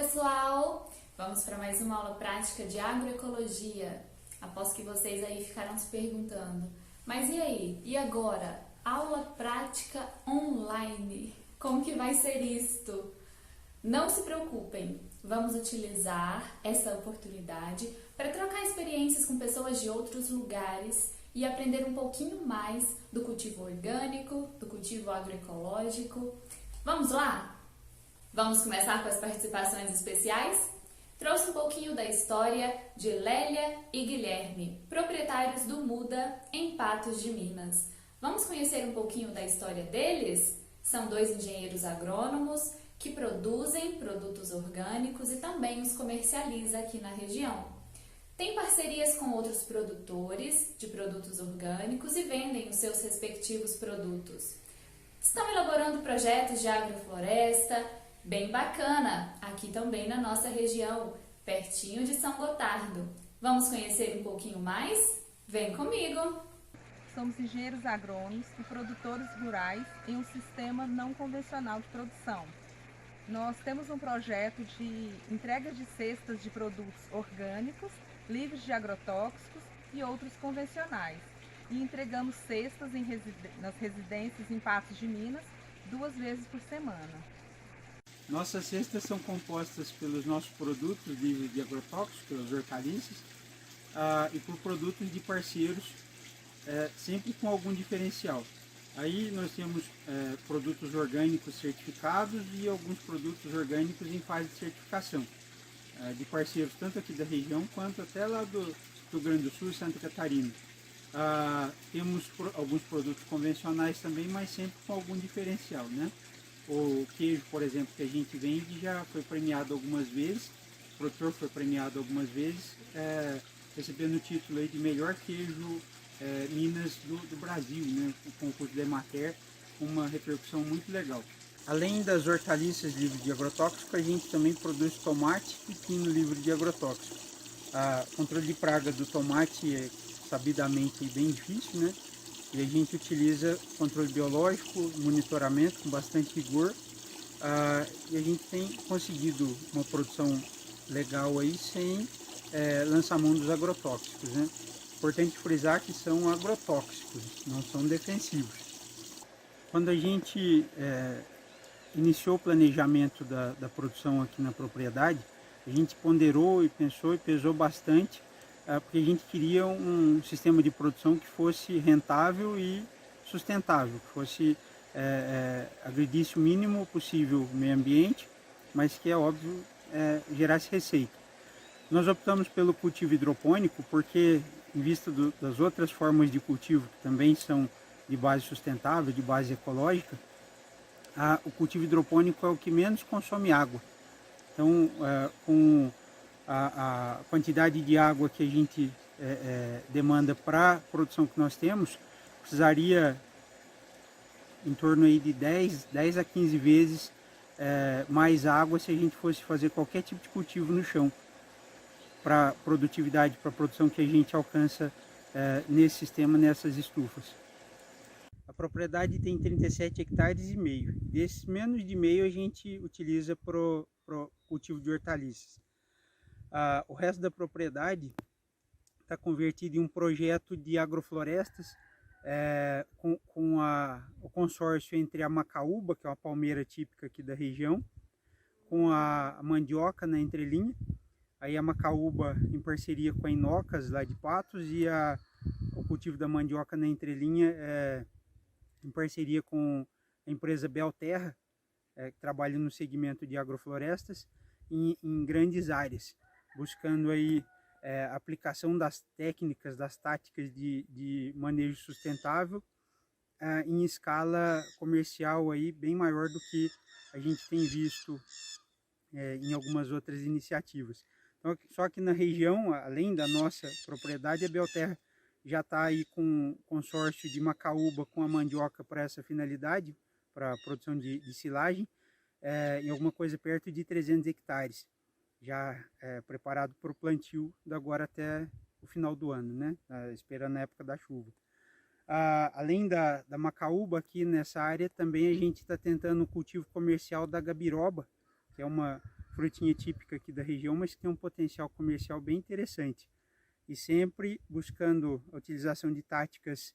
pessoal! Vamos para mais uma aula prática de agroecologia. Aposto que vocês aí ficaram se perguntando, mas e aí? E agora? Aula prática online? Como que vai ser isto? Não se preocupem, vamos utilizar essa oportunidade para trocar experiências com pessoas de outros lugares e aprender um pouquinho mais do cultivo orgânico, do cultivo agroecológico. Vamos lá? Vamos começar com as participações especiais? Trouxe um pouquinho da história de Lélia e Guilherme, proprietários do Muda, em Patos de Minas. Vamos conhecer um pouquinho da história deles? São dois engenheiros agrônomos que produzem produtos orgânicos e também os comercializa aqui na região. Tem parcerias com outros produtores de produtos orgânicos e vendem os seus respectivos produtos. Estão elaborando projetos de agrofloresta, bem bacana, aqui também na nossa região, pertinho de São Gotardo. Vamos conhecer um pouquinho mais? Vem comigo! Somos engenheiros agrônomos e produtores rurais em um sistema não convencional de produção. Nós temos um projeto de entrega de cestas de produtos orgânicos, livres de agrotóxicos e outros convencionais. E entregamos cestas nas residências em Patos de Minas 2 vezes por semana. Nossas cestas são compostas pelos nossos produtos livres de agrotóxicos, pelas hortaliças, e por produtos de parceiros, sempre com algum diferencial. Aí nós temos produtos orgânicos certificados e alguns produtos orgânicos em fase de certificação, de parceiros tanto aqui da região quanto até lá do Rio Grande do Sul e Santa Catarina. Temos alguns produtos convencionais também, mas sempre com algum diferencial, né? O queijo, por exemplo, que a gente vende já foi premiado algumas vezes, o produtor foi premiado algumas vezes, recebendo o título aí de melhor queijo Minas do Brasil, né? O concurso da Emater, com uma repercussão muito legal. Além das hortaliças livres de agrotóxico, a gente também produz tomate e pepino livre de agrotóxico. O controle de praga do tomate é sabidamente bem difícil, né? E a gente utiliza controle biológico, monitoramento com bastante rigor, e a gente tem conseguido uma produção legal aí sem lançar mão dos agrotóxicos, né? Importante frisar que são agrotóxicos, não são defensivos. Quando a gente iniciou o planejamento da produção aqui na propriedade, a gente ponderou e pensou e pesou bastante, porque a gente queria um sistema de produção que fosse rentável e sustentável, que fosse agredisse o mínimo possível o meio ambiente, mas que é óbvio gerasse receita. Nós optamos pelo cultivo hidropônico porque, em vista das outras formas de cultivo que também são de base sustentável, de base ecológica, o cultivo hidropônico é o que menos consome água. Então, com a quantidade de água que a gente demanda para a produção que nós temos, precisaria em torno aí de 10 a 15 vezes mais água se a gente fosse fazer qualquer tipo de cultivo no chão, para a produtividade, para a produção que a gente alcança nesse sistema, nessas estufas. A propriedade tem 37 hectares e meio. Desses menos de meio a gente utiliza para o cultivo de hortaliças. O resto da propriedade está convertido em um projeto de agroflorestas com o consórcio entre a macaúba, que é uma palmeira típica aqui da região, com a mandioca na entrelinha, aí a macaúba em parceria com a Inocas lá de Patos e o cultivo da mandioca na entrelinha em parceria com a empresa Belterra, que trabalha no segmento de agroflorestas em grandes áreas, buscando aí aplicação das técnicas, das táticas de manejo sustentável em escala comercial aí bem maior do que a gente tem visto em algumas outras iniciativas. Então, só que na região, além da nossa propriedade, a Belterra já está aí com consórcio de macaúba com a mandioca para essa finalidade, para a produção de silagem, em alguma coisa perto de 300 hectares, já preparado para o plantio da agora até o final do ano, né? Esperando a época da chuva. Além da macaúba aqui nessa área, também a gente está tentando o cultivo comercial da gabiroba, que é uma frutinha típica aqui da região, mas que tem um potencial comercial bem interessante. E sempre buscando a utilização de táticas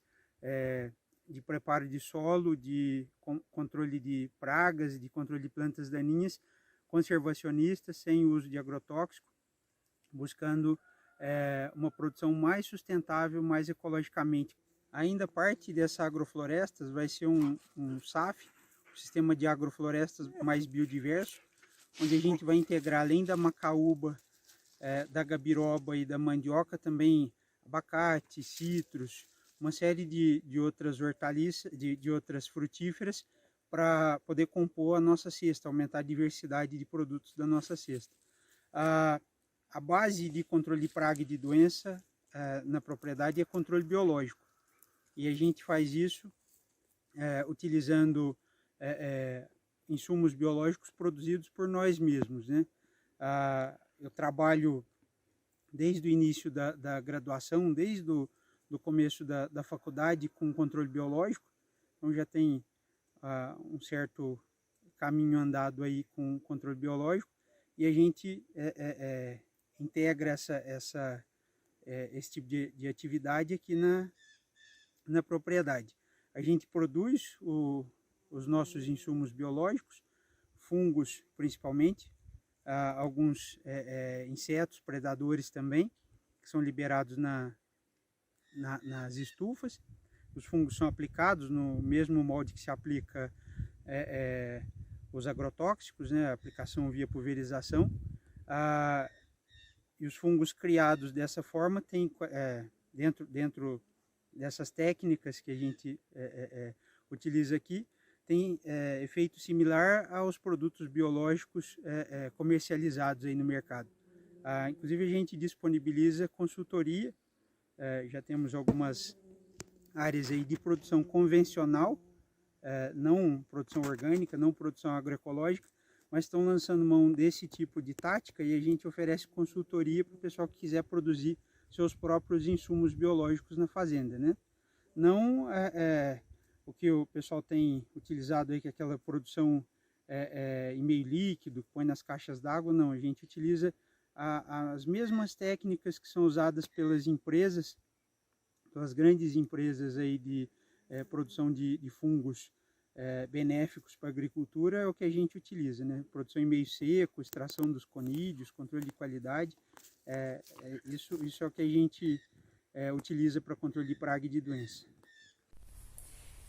de preparo de solo, de controle de pragas, de controle de plantas daninhas, conservacionistas, sem uso de agrotóxico, buscando uma produção mais sustentável, mais ecologicamente. Ainda parte dessa agroflorestas vai ser um SAF, um sistema de agroflorestas mais biodiverso, onde a gente vai integrar, além da macaúba, da gabiroba e da mandioca, também abacate, citros, uma série de outras hortaliças, de outras frutíferas, para poder compor a nossa cesta, aumentar a diversidade de produtos da nossa cesta. A base de controle de praga e de doença na propriedade é controle biológico. E a gente faz isso utilizando insumos biológicos produzidos por nós mesmos, né? Eu trabalho desde o início da graduação, desde do começo da faculdade com controle biológico, então já tem um certo caminho andado aí com controle biológico, e a gente integra esse tipo de atividade aqui na propriedade. A gente produz os nossos insumos biológicos, fungos principalmente, alguns insetos, predadores também, que são liberados nas estufas. Os fungos são aplicados no mesmo molde que se aplica os agrotóxicos, né, a aplicação via pulverização. E os fungos criados dessa forma têm, dentro dessas técnicas que a gente utiliza aqui, tem efeito similar aos produtos biológicos comercializados aí no mercado. Inclusive a gente disponibiliza consultoria, já temos algumas áreas aí de produção convencional, não produção orgânica, não produção agroecológica, mas estão lançando mão desse tipo de tática, e a gente oferece consultoria para o pessoal que quiser produzir seus próprios insumos biológicos na fazenda, né? Não o que o pessoal tem utilizado aí, que é aquela produção em meio líquido, que põe nas caixas d'água. Não, a gente utiliza as mesmas técnicas que são usadas pelas empresas, pelas grandes empresas aí de produção de fungos benéficos para a agricultura, é o que a gente utiliza, né? Produção em meio seco, extração dos conídeos, controle de qualidade, isso é o que a gente utiliza para controle de praga e de doença.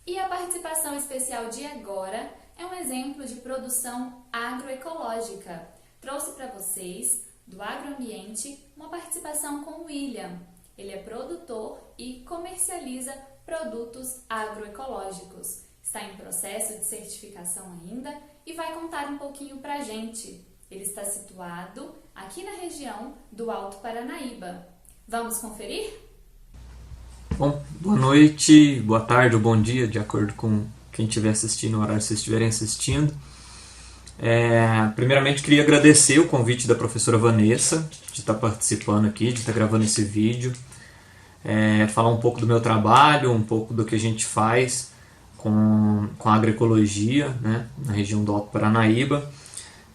E a participação especial de agora é um exemplo de produção agroecológica. Trouxe para vocês, do agroambiente, uma participação com o William. Ele é produtor e comercializa produtos agroecológicos. Está em processo de certificação ainda e vai contar um pouquinho para a gente. Ele está situado aqui na região do Alto Paranaíba. Vamos conferir? Bom, boa noite, boa tarde ou bom dia, de acordo com quem estiver assistindo, o horário que vocês estiverem assistindo. Primeiramente, queria agradecer o convite da professora Vanessa de estar participando aqui, de estar gravando esse vídeo, falar um pouco do meu trabalho, um pouco do que a gente faz com a agroecologia, né, na região do Alto Paranaíba,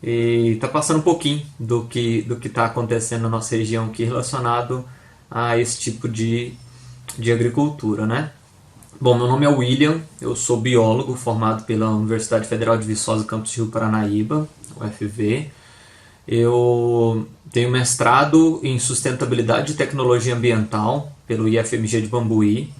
e está passando um pouquinho do que está acontecendo na nossa região aqui relacionado a esse tipo de agricultura, né? Bom, meu nome é William, eu sou biólogo formado pela Universidade Federal de Viçosa, Campus Rio Paranaíba, UFV. Eu tenho mestrado em sustentabilidade e tecnologia ambiental pelo IFMG de Bambuí.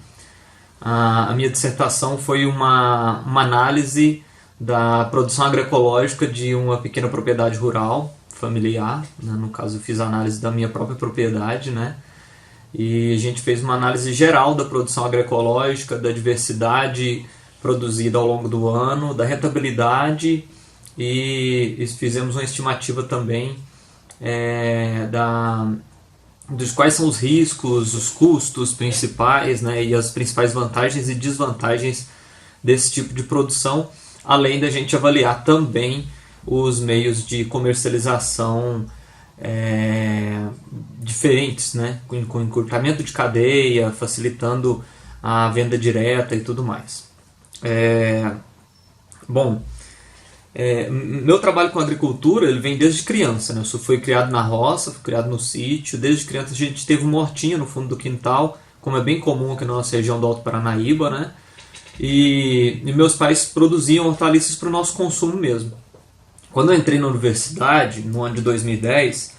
A minha dissertação foi uma análise da produção agroecológica de uma pequena propriedade rural familiar, né? No caso eu fiz a análise da minha própria propriedade, né? E a gente fez uma análise geral da produção agroecológica, da diversidade produzida ao longo do ano, da rentabilidade, e fizemos uma estimativa também dos quais são os riscos, os custos principais, né, e as principais vantagens e desvantagens desse tipo de produção, além da gente avaliar também os meios de comercialização diferentes, né, com encurtamento de cadeia, facilitando a venda direta e tudo mais. Bom, Meu trabalho com agricultura ele vem desde criança, né? Eu fui criado na roça, fui criado no sítio. Desde criança a gente teve uma hortinha no fundo do quintal, como é bem comum aqui na nossa região do Alto Paranaíba, né? E meus pais produziam hortaliças para o nosso consumo mesmo. Quando eu entrei na universidade, no ano de 2010,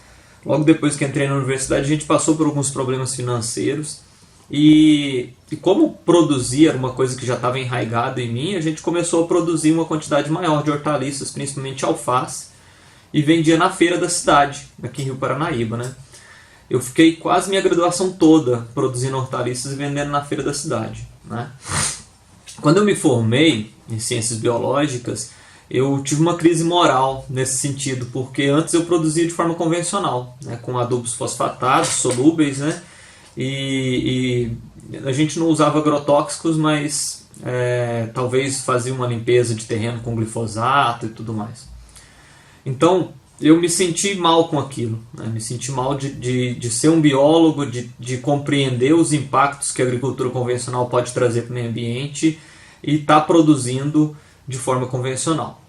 logo depois que entrei na universidade, a gente passou por alguns problemas financeiros. E como produzir era uma coisa que já estava enraizada em mim, a gente começou a produzir uma quantidade maior de hortaliças, principalmente alface, e vendia na feira da cidade, aqui em Rio Paranaíba, né? Eu fiquei quase minha graduação toda produzindo hortaliças e vendendo na feira da cidade, né? Quando eu me formei em ciências biológicas, eu tive uma crise moral nesse sentido, porque antes eu produzia de forma convencional, né, com adubos fosfatados, solúveis, né? E a gente não usava agrotóxicos, mas talvez fazia uma limpeza de terreno com glifosato e tudo mais. Então eu me senti mal com aquilo, né? Me senti mal de ser um biólogo, de compreender os impactos que a agricultura convencional pode trazer para o meio ambiente e estar produzindo de forma convencional.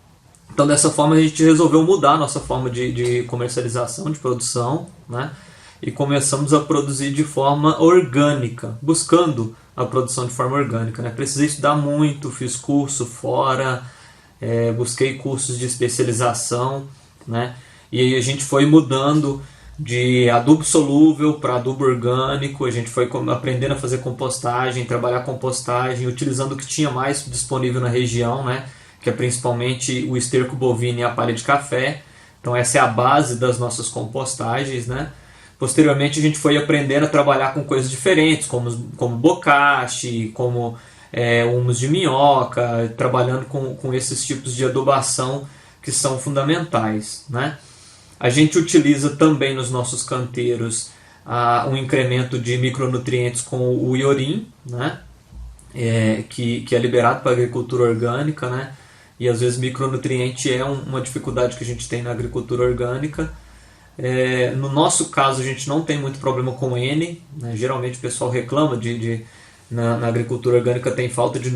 Então dessa forma a gente resolveu mudar a nossa forma de comercialização, de produção, né? E começamos a produzir de forma orgânica, buscando a produção de forma orgânica, né? Precisei estudar muito, fiz curso fora, busquei cursos de especialização, né? E aí a gente foi mudando de adubo solúvel para adubo orgânico, a gente foi aprendendo a fazer compostagem, trabalhar compostagem, utilizando o que tinha mais disponível na região, né? Que é principalmente o esterco bovino e a palha de café. Então essa é a base das nossas compostagens, né? Posteriormente a gente foi aprendendo a trabalhar com coisas diferentes, como bocashi, como humus de minhoca, trabalhando com esses tipos de adubação que são fundamentais, né? A gente utiliza também nos nossos canteiros um incremento de micronutrientes com o iorim, né? Que é liberado para a agricultura orgânica, né? E às vezes micronutriente é uma dificuldade que a gente tem na agricultura orgânica. No nosso caso a gente não tem muito problema com N, né? Geralmente o pessoal reclama na agricultura orgânica tem falta de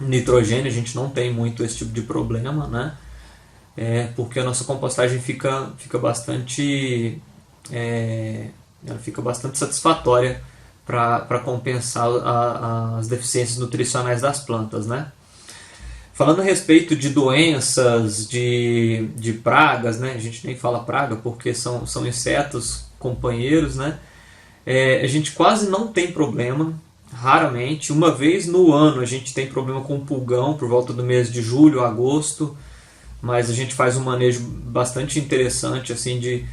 nitrogênio, a gente não tem muito esse tipo de problema, né? Porque a nossa compostagem fica bastante satisfatória para compensar as deficiências nutricionais das plantas, né? Falando a respeito de doenças, de pragas, né? A gente nem fala praga porque são insetos companheiros, né? A gente quase não tem problema, raramente. Uma vez no ano a gente tem problema com pulgão por volta do mês de julho, agosto, mas a gente faz um manejo bastante interessante assim, de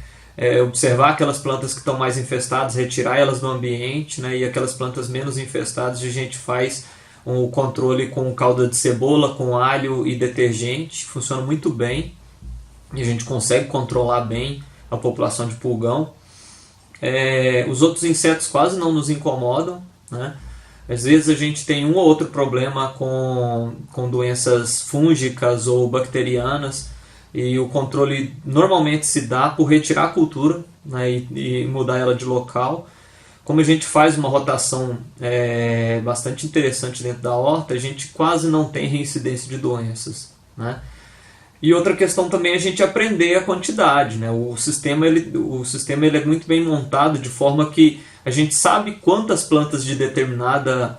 observar aquelas plantas que estão mais infestadas, retirar elas do ambiente, né? E aquelas plantas menos infestadas a gente faz o controle com calda de cebola, com alho e detergente, funciona muito bem e a gente consegue controlar bem a população de pulgão. Os outros insetos quase não nos incomodam, né? Às vezes a gente tem um ou outro problema com doenças fúngicas ou bacterianas e o controle normalmente se dá por retirar a cultura, né, e mudar ela de local. Como a gente faz uma rotação bastante interessante dentro da horta, a gente quase não tem reincidência de doenças, né? E outra questão também é a gente aprender a quantidade, né? O sistema ele é muito bem montado de forma que a gente sabe quantas plantas de determinado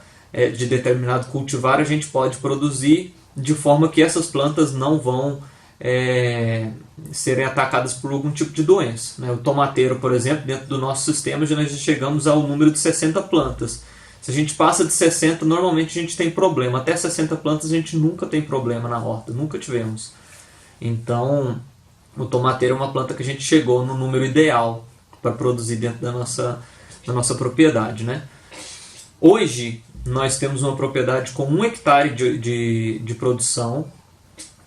cultivar a gente pode produzir, de forma que essas plantas não vão serem atacadas por algum tipo de doença, né? O tomateiro, por exemplo, dentro do nosso sistema nós já chegamos ao número de 60 plantas. Se a gente passa de 60, normalmente a gente tem problema. Até 60 plantas a gente nunca tem problema na horta, nunca tivemos. Então, o tomateiro é uma planta que a gente chegou no número ideal para produzir dentro da nossa propriedade, né? Hoje, nós temos uma propriedade com 1 hectare de produção,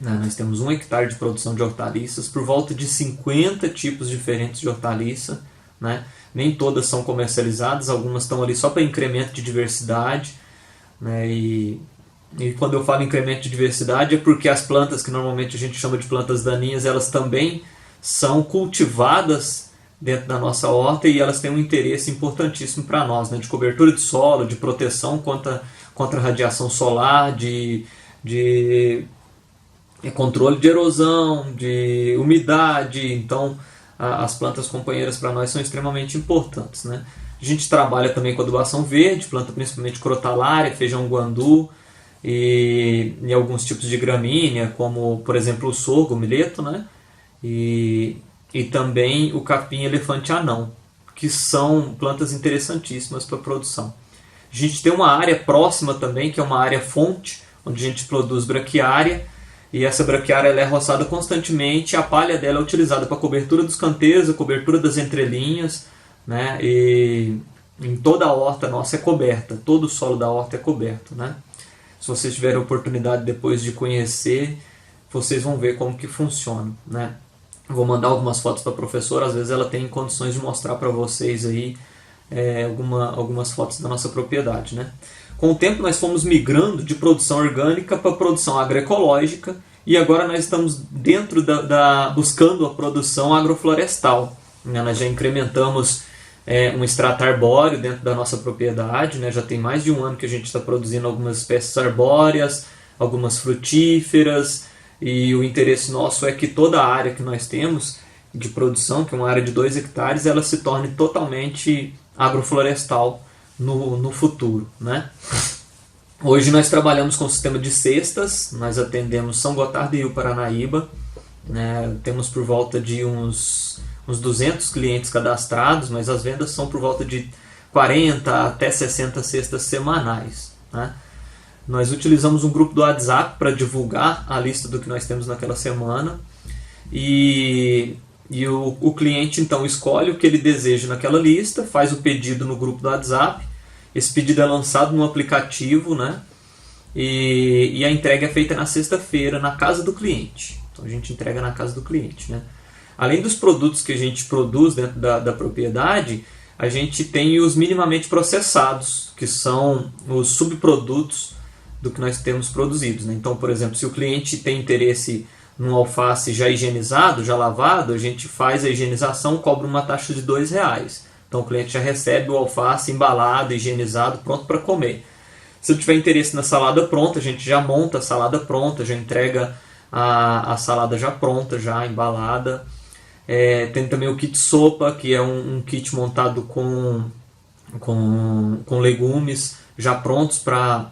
né? Nós temos 1 hectare de produção de hortaliças, por volta de 50 tipos diferentes de hortaliça, né? Nem todas são comercializadas, algumas estão ali só para incremento de diversidade, né? E quando eu falo incremento de diversidade é porque as plantas que normalmente a gente chama de plantas daninhas, elas também são cultivadas dentro da nossa horta e elas têm um interesse importantíssimo para nós, né? De cobertura de solo, de proteção contra a radiação solar, de controle de erosão, de umidade. Então as plantas companheiras para nós são extremamente importantes, né? A gente trabalha também com adubação verde, planta principalmente crotalária, feijão guandu e alguns tipos de gramínea, como por exemplo o sorgo, o milheto, né? E também o capim elefante anão, que são plantas interessantíssimas para a produção. A gente tem uma área próxima também, que é uma área fonte, onde a gente produz braquiária, e essa braquiária ela é roçada constantemente, a palha dela é utilizada para a cobertura dos canteiros, a cobertura das entrelinhas, né? E em toda a horta nossa é coberta, todo o solo da horta é coberto, né? Se vocês tiverem a oportunidade depois de conhecer, vocês vão ver como que funciona, né? Vou mandar algumas fotos para a professora, às vezes ela tem condições de mostrar para vocês aí algumas fotos da nossa propriedade, né? Com o tempo nós fomos migrando de produção orgânica para produção agroecológica e agora nós estamos dentro buscando a produção agroflorestal, né? Nós já incrementamos um extrato arbóreo dentro da nossa propriedade, né? Já tem mais de um ano que a gente está produzindo algumas espécies arbóreas, algumas frutíferas, e o interesse nosso é que toda a área que nós temos de produção, que é uma área de 2 hectares, ela se torne totalmente agroflorestal no futuro, né? Hoje nós trabalhamos com o sistema de cestas, nós atendemos São Gotardo e Rio Paranaíba, né? Temos por volta de uns 200 clientes cadastrados, mas as vendas são por volta de 40 até 60 cestas semanais, né? Nós utilizamos um grupo do WhatsApp para divulgar a lista do que nós temos naquela semana e o cliente então escolhe o que ele deseja naquela lista, faz o pedido no grupo do WhatsApp, esse pedido é lançado no aplicativo, né? E a entrega é feita na sexta-feira na casa do cliente. Então a gente entrega na casa do cliente, né? Além dos produtos que a gente produz dentro da propriedade, a gente tem os minimamente processados, que são os subprodutos do que nós temos produzidos, né? Então, por exemplo, se o cliente tem interesse num alface já higienizado, já lavado, a gente faz a higienização, cobra uma taxa de R$2. Então o cliente já recebe o alface embalado, higienizado, pronto para comer. Se ele tiver interesse na salada pronta, a gente já monta a salada pronta, já entrega a salada já pronta, já embalada. Tem também o kit sopa, que é um kit montado com legumes já prontos para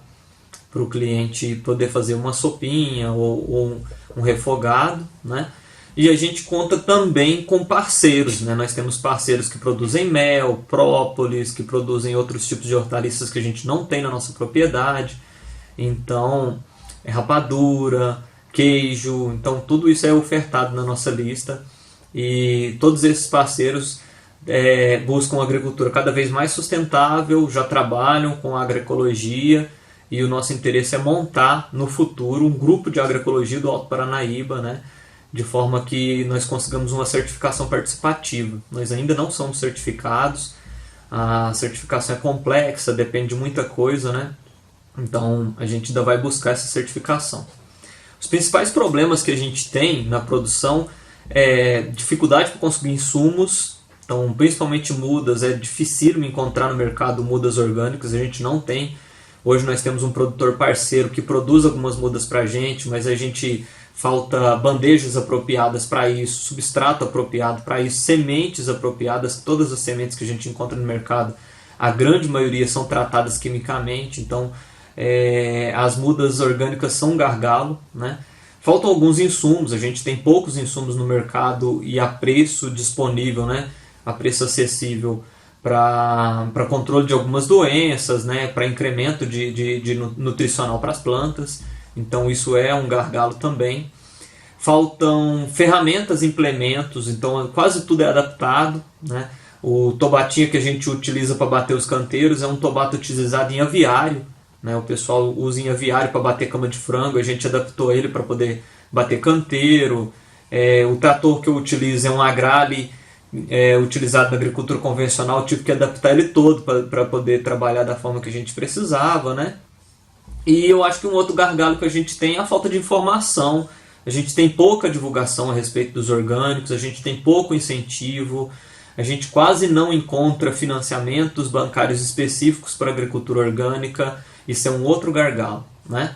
o cliente poder fazer uma sopinha ou um refogado, né? E a gente conta também com parceiros, né? Nós temos parceiros que produzem mel, própolis, que produzem outros tipos de hortaliças que a gente não tem na nossa propriedade. Então, rapadura, queijo, então tudo isso é ofertado na nossa lista. E todos esses parceiros buscam uma agricultura cada vez mais sustentável, já trabalham com a agroecologia, e o nosso interesse é montar no futuro um grupo de agroecologia do Alto Paranaíba, né? De forma que nós consigamos uma certificação participativa. Nós ainda não somos certificados, a certificação é complexa, depende de muita coisa, né? Então a gente ainda vai buscar essa certificação. Os principais problemas que a gente tem na produção é dificuldade para conseguir insumos, então principalmente mudas, é dificílimo encontrar no mercado mudas orgânicas, a gente não tem. Hoje nós temos um produtor parceiro que produz algumas mudas para a gente, mas a gente falta bandejas apropriadas para isso, substrato apropriado para isso, sementes apropriadas. Todas as sementes que a gente encontra no mercado, a grande maioria são tratadas quimicamente, então as mudas orgânicas são um gargalo, né? Faltam alguns insumos, a gente tem poucos insumos no mercado e a preço disponível, né? A preço acessível para controle de algumas doenças, né? Para incremento de nutricional para as plantas. Então isso é um gargalo também. Faltam ferramentas, implementos, então quase tudo é adaptado, né? O tobatinho que a gente utiliza para bater os canteiros é um tobato utilizado em aviário, né? O pessoal usa em aviário para bater cama de frango, a gente adaptou ele para poder bater canteiro. O trator que eu utilizo é um Agrale, utilizado na agricultura convencional, tive que adaptar ele todo para poder trabalhar da forma que a gente precisava, né? E eu acho que um outro gargalo que a gente tem é a falta de informação. A gente tem pouca divulgação a respeito dos orgânicos, a gente tem pouco incentivo, a gente quase não encontra financiamentos bancários específicos para a agricultura orgânica. Isso é um outro gargalo, né?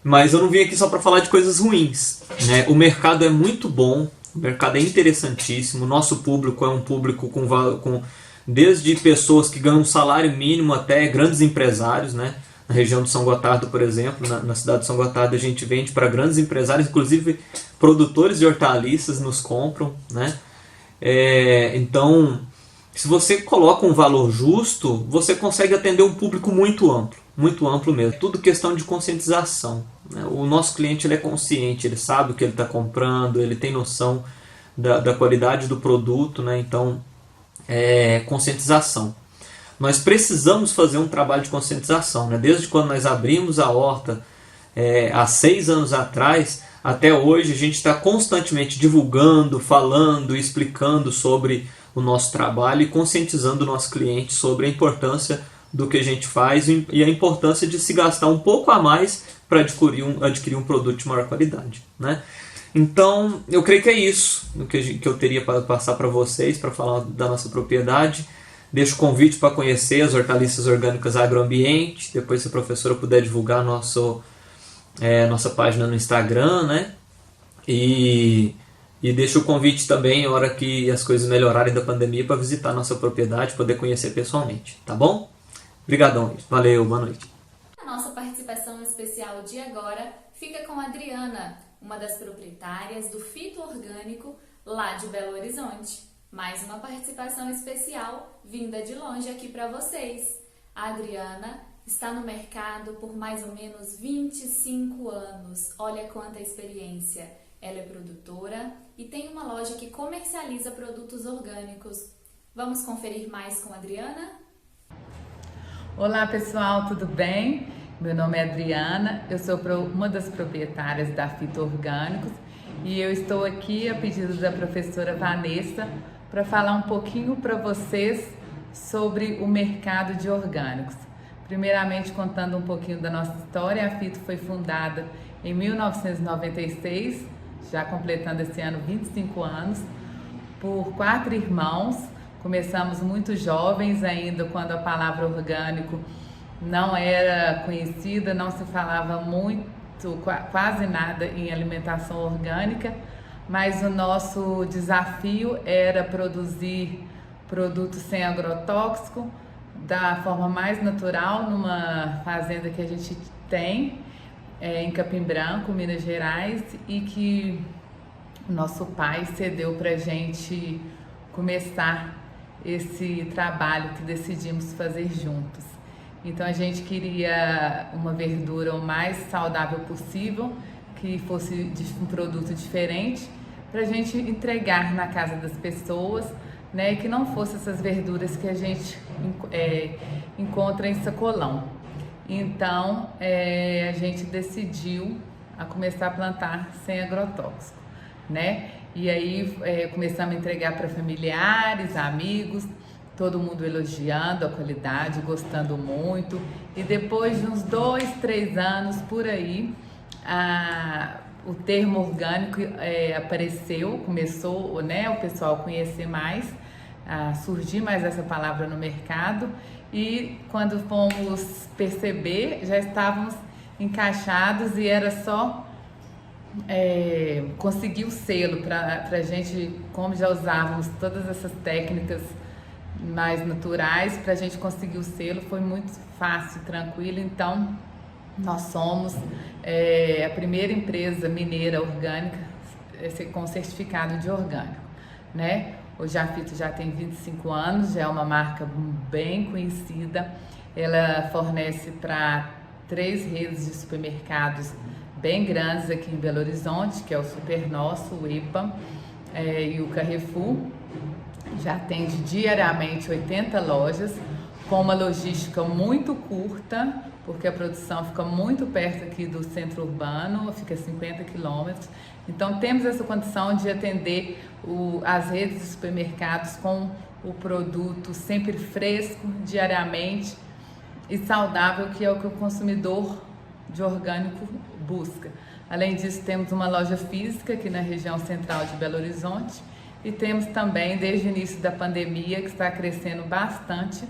Mas eu não vim aqui só para falar de coisas ruins, né? O mercado é muito bom, o mercado é interessantíssimo, o nosso público é um público com desde pessoas que ganham um salário mínimo até grandes empresários, né? Na região de São Gotardo, por exemplo, na cidade de São Gotardo, a gente vende para grandes empresários, inclusive produtores de hortaliças nos compram, né? Então, se você coloca um valor justo, você consegue atender um público muito amplo mesmo. Tudo questão de conscientização, né? O nosso cliente ele é consciente, ele sabe o que ele está comprando, ele tem noção da qualidade do produto, né? Então, conscientização. Nós precisamos fazer um trabalho de conscientização, né? Desde quando nós abrimos a horta há 6 anos atrás, até hoje a gente está constantemente divulgando, falando, explicando sobre o nosso trabalho e conscientizando o nosso cliente sobre a importância do que a gente faz e a importância de se gastar um pouco a mais para adquirir um produto de maior qualidade, né? Então, eu creio que é isso que eu teria para passar para vocês, para falar da nossa propriedade. Deixo o convite para conhecer as hortaliças orgânicas agroambiente. Depois, se a professora puder divulgar nossa página no Instagram, né? E deixo o convite também, na hora que as coisas melhorarem da pandemia, para visitar a nossa propriedade, poder conhecer pessoalmente, tá bom? Obrigadão, valeu, boa noite. A nossa participação especial de agora fica com a Adriana, uma das proprietárias do Fito Orgânico lá de Belo Horizonte. Mais uma participação especial vinda de longe aqui para vocês. A Adriana está no mercado por mais ou menos 25 anos. Olha quanta experiência. Ela é produtora e tem uma loja que comercializa produtos orgânicos. Vamos conferir mais com a Adriana? Olá pessoal, tudo bem? Meu nome é Adriana, eu sou uma das proprietárias da Fito Orgânicos e eu estou aqui a pedido da professora Vanessa para falar um pouquinho para vocês sobre o mercado de orgânicos. Primeiramente, contando um pouquinho da nossa história, a Fito foi fundada em 1996, já completando esse ano 25 anos, por 4 irmãos. Começamos muito jovens ainda, quando a palavra orgânico não era conhecida, não se falava muito, quase nada em alimentação orgânica, mas o nosso desafio era produzir produtos sem agrotóxico, da forma mais natural, numa fazenda que a gente tem em Capim Branco, Minas Gerais, e que o nosso pai cedeu para a gente começar esse trabalho que decidimos fazer juntos. Então a gente queria uma verdura o mais saudável possível, que fosse um produto diferente, para a gente entregar na casa das pessoas, né, que não fosse essas verduras que a gente encontra em sacolão. Então a gente decidiu a começar a plantar sem agrotóxico, né? E aí começamos a entregar para familiares, amigos, todo mundo elogiando a qualidade, gostando muito. E depois de uns 2, 3 anos por aí, o termo orgânico apareceu, começou, né, o pessoal a conhecer mais, a surgir mais essa palavra no mercado. E quando fomos perceber, já estávamos encaixados e era só conseguir o selo para a gente, como já usávamos todas essas técnicas mais naturais, para a gente conseguir o selo foi muito fácil, tranquilo. Então nós somos a primeira empresa mineira orgânica com certificado de orgânico, né? Hoje a Fito já tem 25 anos, já é uma marca bem conhecida. Ela fornece para 3 redes de supermercados bem grandes aqui em Belo Horizonte, que é o Super Nosso, o IPA e o Carrefour. Já atende diariamente 80 lojas, com uma logística muito curta, porque a produção fica muito perto aqui do centro urbano, fica a 50 quilômetros. Então temos essa condição de atender as redes de supermercados com o produto sempre fresco, diariamente e saudável, que é o que o consumidor de orgânico busca. Além disso, temos uma loja física aqui na região central de Belo Horizonte e temos também, desde o início da pandemia, que está crescendo bastante,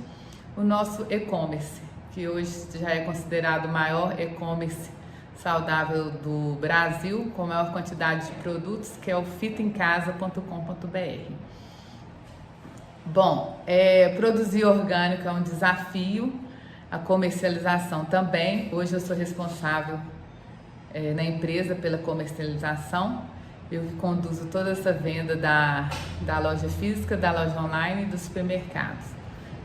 o nosso e-commerce, que hoje já é considerado o maior e-commerce saudável do Brasil, com maior quantidade de produtos, que é o fitoemcasa.com.br. Bom, produzir orgânico é um desafio, a comercialização também. Hoje eu sou responsável na empresa pela comercialização. Eu conduzo toda essa venda da loja física, da loja online e dos supermercados,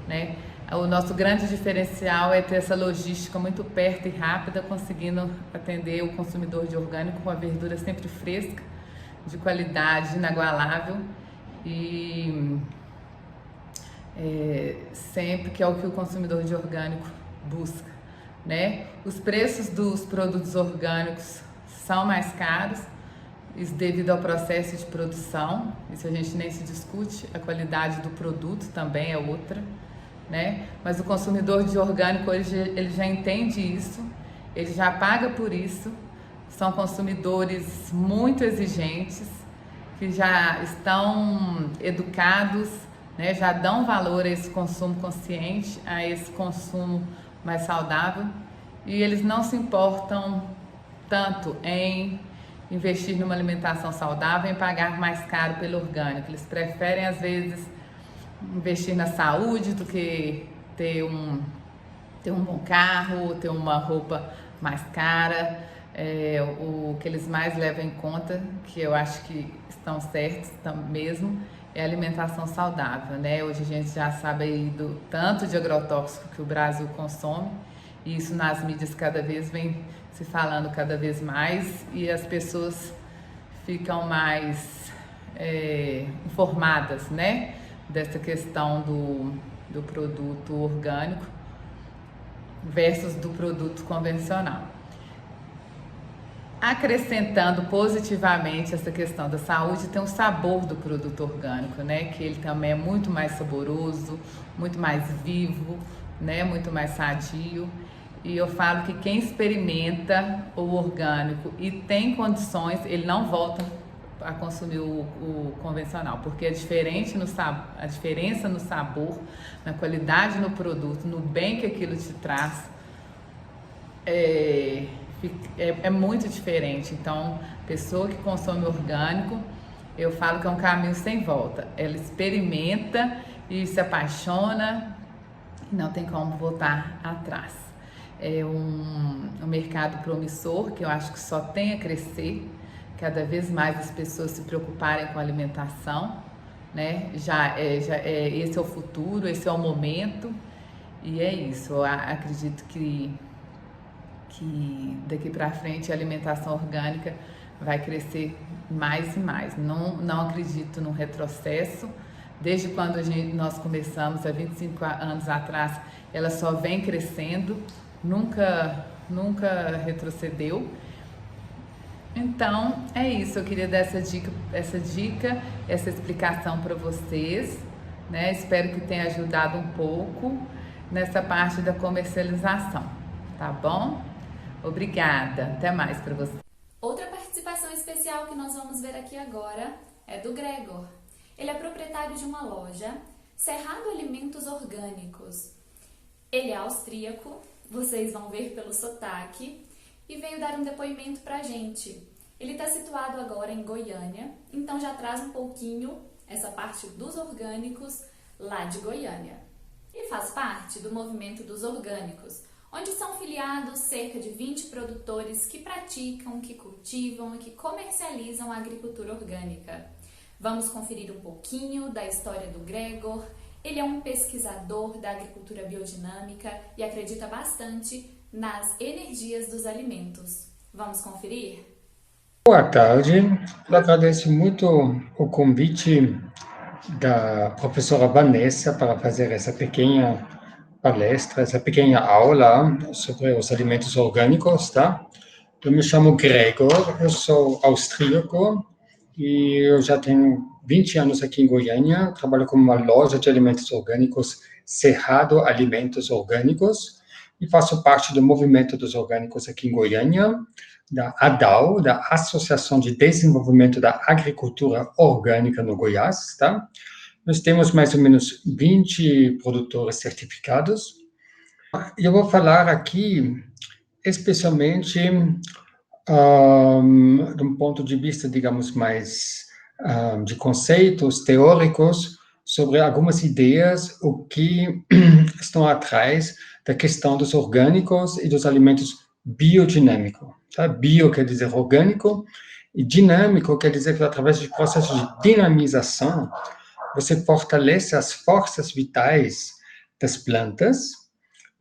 né? O nosso grande diferencial é ter essa logística muito perto e rápida, conseguindo atender o consumidor de orgânico com a verdura sempre fresca, de qualidade inagualável e sempre que é o que o consumidor de orgânico busca, né? Os preços dos produtos orgânicos são mais caros, isso devido ao processo de produção, isso a gente nem se discute, a qualidade do produto também é outra, né? Mas o consumidor de orgânico ele já entende isso, ele já paga por isso, são consumidores muito exigentes, que já estão educados, né? Já dão valor a esse consumo consciente, a esse consumo mais saudável, e eles não se importam tanto em investir numa alimentação saudável, em pagar mais caro pelo orgânico. Eles preferem, às vezes, investir na saúde do que ter um bom carro, ter uma roupa mais cara. O que eles mais levam em conta, que eu acho que estão certos mesmo, é a alimentação saudável, né? Hoje a gente já sabe aí do tanto de agrotóxico que o Brasil consome, e isso nas mídias cada vez vem se falando cada vez mais, e as pessoas ficam mais informadas, né? Dessa questão do produto orgânico versus do produto convencional. Acrescentando positivamente essa questão da saúde, tem o sabor do produto orgânico, né? Que ele também é muito mais saboroso, muito mais vivo, né? Muito mais sadio. E eu falo que quem experimenta o orgânico e tem condições, ele não volta a consumir o convencional, porque a diferença no sabor, na qualidade no produto, no bem que aquilo te traz, é muito diferente. Então, pessoa que consome orgânico, eu falo que é um caminho sem volta. Ela experimenta e se apaixona, não tem como voltar atrás. É um mercado promissor que eu acho que só tem a crescer, cada vez mais as pessoas se preocuparem com a alimentação, né? Esse é o futuro, esse é o momento, e é isso. Eu acredito que daqui para frente a alimentação orgânica vai crescer mais e mais. Não acredito no retrocesso. Desde quando nós começamos, há 25 anos atrás, ela só vem crescendo, nunca retrocedeu. Então, é isso. Eu queria dar essa explicação para vocês, né? Espero que tenha ajudado um pouco nessa parte da comercialização, tá bom? Obrigada. Até mais para você. Outra participação especial que nós vamos ver aqui agora é do Gregor. Ele é proprietário de uma loja, Cerrado Alimentos Orgânicos. Ele é austríaco, vocês vão ver pelo sotaque, e veio dar um depoimento pra gente. Ele está situado agora em Goiânia, então já traz um pouquinho essa parte dos orgânicos lá de Goiânia. E faz parte do movimento dos orgânicos, onde são filiados cerca de 20 produtores que praticam, que cultivam e que comercializam a agricultura orgânica. Vamos conferir um pouquinho da história do Gregor. Ele é um pesquisador da agricultura biodinâmica e acredita bastante nas energias dos alimentos. Vamos conferir? Boa tarde, eu agradeço muito o convite da professora Vanessa para fazer essa pequena palestra, essa pequena aula sobre os alimentos orgânicos, tá? Eu me chamo Gregor, eu sou austríaco e eu já tenho 20 anos aqui em Goiânia, trabalho com uma loja de alimentos orgânicos, Cerrado Alimentos Orgânicos, e faço parte do movimento dos orgânicos aqui em Goiânia, da ADAO, da Associação de Desenvolvimento da Agricultura Orgânica no Goiás, tá? Nós temos mais ou menos 20 produtores certificados. Eu vou falar aqui, especialmente, de um ponto de vista, digamos, mais de conceitos teóricos, sobre algumas ideias, o que estão atrás da questão dos orgânicos e dos alimentos biodinâmicos. Tá? Bio quer dizer orgânico, e dinâmico quer dizer que, através de processos de dinamização, você fortalece as forças vitais das plantas,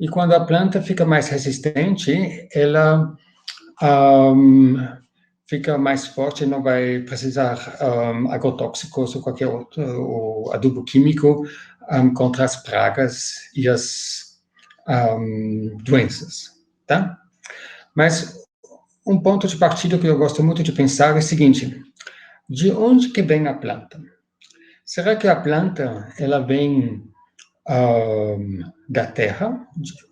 e quando a planta fica mais resistente, ela fica mais forte, não vai precisar agrotóxicos ou qualquer outro ou adubo químico contra as pragas e as doenças, tá? Mas um ponto de partida que eu gosto muito de pensar é o seguinte: de onde que vem a planta? Será que a planta ela vem da terra?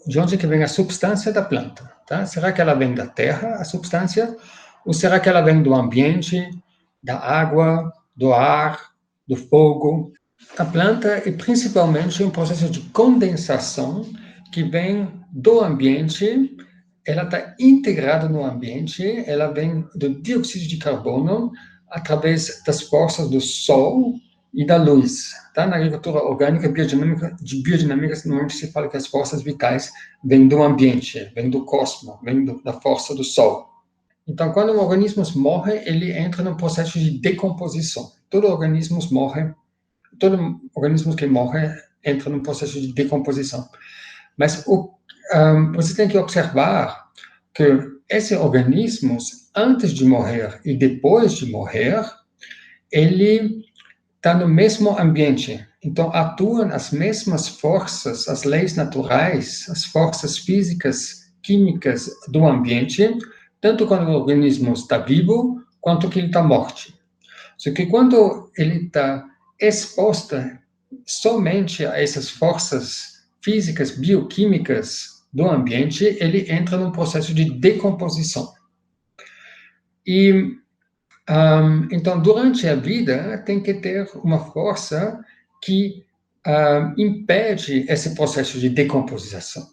De onde que vem a substância da planta? Tá? Será que ela vem da terra, a substância? Ou será que ela vem do ambiente, da água, do ar, do fogo? A planta é principalmente um processo de condensação que vem do ambiente, ela está integrada no ambiente, ela vem do dióxido de carbono através das forças do sol e da luz. Tá? Na agricultura orgânica de biodinâmica, normalmente se fala que as forças vitais vêm do ambiente, vêm do cosmos, vêm da força do sol. Então, quando o organismo morre, ele entra num processo de decomposição. Todo organismo que morre entra num processo de decomposição. Mas você tem que observar que esses organismos, antes de morrer e depois de morrer, ele está no mesmo ambiente. Então, atuam as mesmas forças, as leis naturais, as forças físicas, químicas do ambiente, tanto quando o organismo está vivo, quanto que ele está morto. Só que quando ele está exposto somente a essas forças físicas, bioquímicas do ambiente, ele entra num processo de decomposição. E então, durante a vida, tem que ter uma força que impede esse processo de decomposição,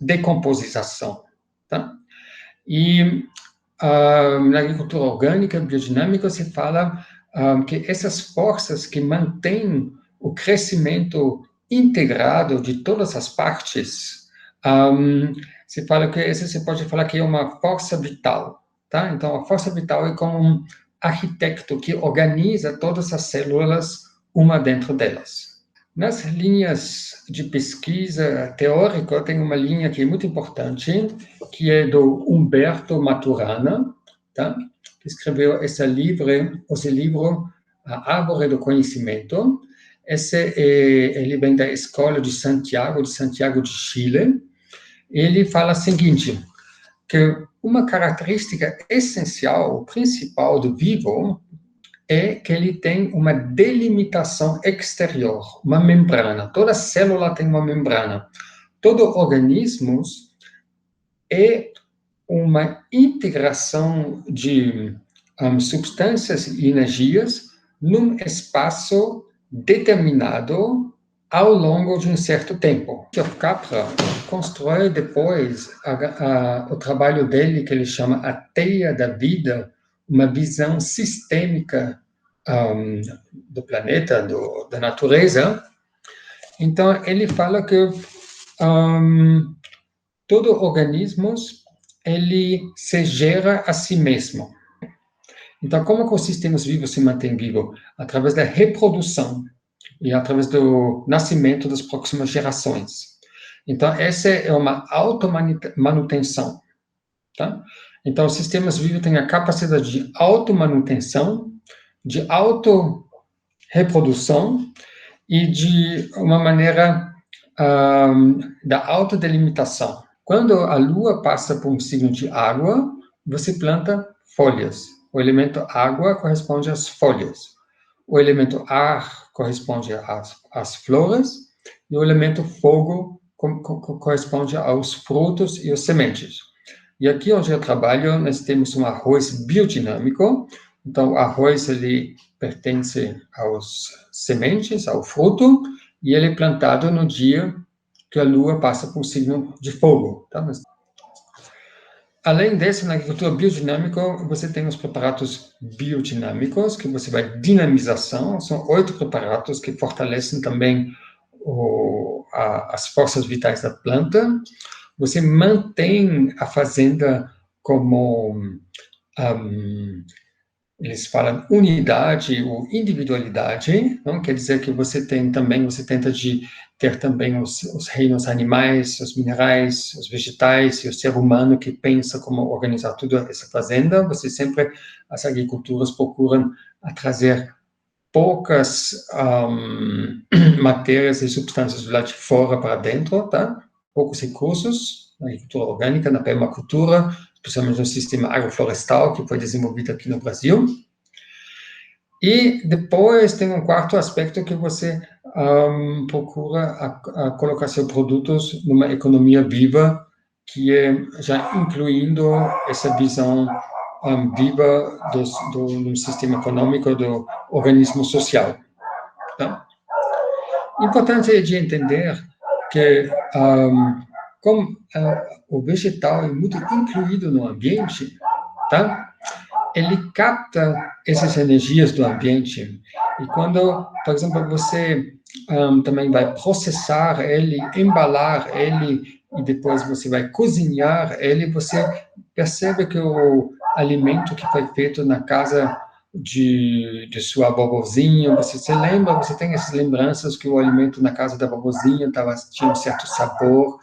tá? E na agricultura orgânica, biodinâmica, se fala que essas forças que mantêm o crescimento integrado de todas as partes, se fala que você pode falar que é uma força vital, tá? Então, a força vital é como um arquiteto que organiza todas as células, uma dentro delas. Nas linhas de pesquisa teórica, tem uma linha que é muito importante, que é do Humberto Maturana, tá? Que escreveu esse livro, A Árvore do Conhecimento. Ele vem da Escola de Santiago de Chile. Ele fala o seguinte, que uma característica essencial, principal do vivo, é que ele tem uma delimitação exterior, uma membrana. Toda célula tem uma membrana. Todo organismo é uma integração de substâncias e energias num espaço determinado ao longo de um certo tempo. Pierre Capra constrói depois o trabalho dele, que ele chama A Teia da Vida, uma visão sistêmica do planeta, da natureza. Então, ele fala que todo organismo, ele se gera a si mesmo. Então, como que os sistemas vivos se mantêm vivos? Através da reprodução e através do nascimento das próximas gerações. Então, essa é uma automanutenção, tá? Então, os sistemas vivos têm a capacidade de automanutenção, de autorreprodução e de uma maneira da autodelimitação. Quando a lua passa por um signo de água, você planta folhas. O elemento água corresponde às folhas. O elemento ar corresponde às flores, e o elemento fogo corresponde aos frutos e às sementes. E aqui onde eu trabalho, nós temos um arroz biodinâmico. Então, o arroz, ele pertence às sementes, ao fruto, e ele é plantado no dia que a lua passa por um signo de fogo. Tá? além disso, na agricultura biodinâmica, você tem os preparados biodinâmicos, que você vai dinamização, são 8 preparados que fortalecem também as forças vitais da planta. Você mantém a fazenda como, eles falam unidade ou individualidade, não? Quer dizer que você tenta de ter também os reinos animais, os minerais, os vegetais e o ser humano que pensa como organizar toda essa fazenda. Você sempre, as agriculturas procuram trazer poucas matérias e substâncias do lado de fora para dentro, tá? Poucos recursos, na agricultura orgânica, na permacultura, especialmente no sistema agroflorestal que foi desenvolvido aqui no Brasil. E depois tem um quarto aspecto que você procura colocar seus produtos numa economia viva, que é já incluindo essa visão viva do sistema econômico, do organismo social. Tá? Importante é de entender que como o vegetal é muito incluído no ambiente, tá? Ele capta essas energias do ambiente. E quando, por exemplo, você também vai processar ele, embalar ele, e depois você vai cozinhar ele, você percebe que o alimento que foi feito na casa de sua vovozinha, você se lembra, você tem essas lembranças que o alimento na casa da vovozinha tinha um certo sabor,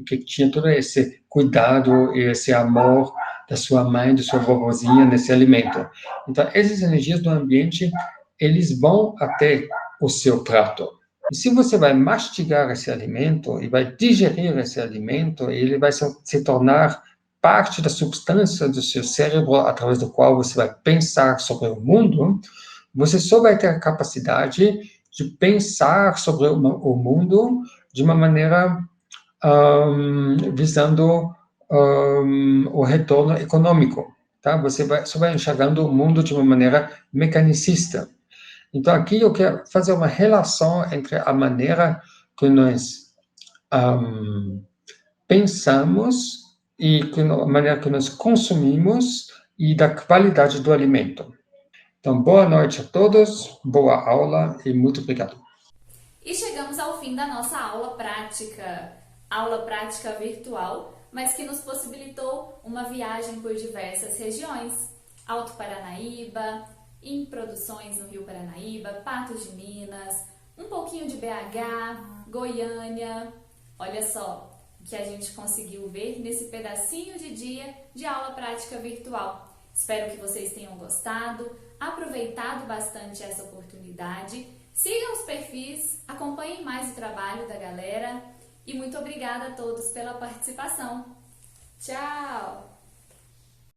que tinha todo esse cuidado e esse amor da sua mãe, da sua vovozinha nesse alimento. Então, essas energias do ambiente, eles vão até o seu prato. E se você vai mastigar esse alimento e vai digerir esse alimento, ele vai se tornar parte da substância do seu cérebro, através do qual você vai pensar sobre o mundo, você só vai ter a capacidade de pensar sobre o mundo de uma maneira visando o retorno econômico, tá? Você só vai enxergando o mundo de uma maneira mecanicista. Então, aqui eu quero fazer uma relação entre a maneira que nós pensamos e a maneira que nós consumimos e da qualidade do alimento. Então, boa noite a todos, boa aula e muito obrigado. E chegamos ao fim da nossa aula prática virtual, mas que nos possibilitou uma viagem por diversas regiões. Alto Paranaíba, em produções no Rio Paranaíba, Patos de Minas, um pouquinho de BH, Goiânia. Olha só o que a gente conseguiu ver nesse pedacinho de dia de aula prática virtual. Espero que vocês tenham gostado, aproveitado bastante essa oportunidade. Sigam os perfis, acompanhem mais o trabalho da galera e muito obrigada a todos pela participação. Tchau!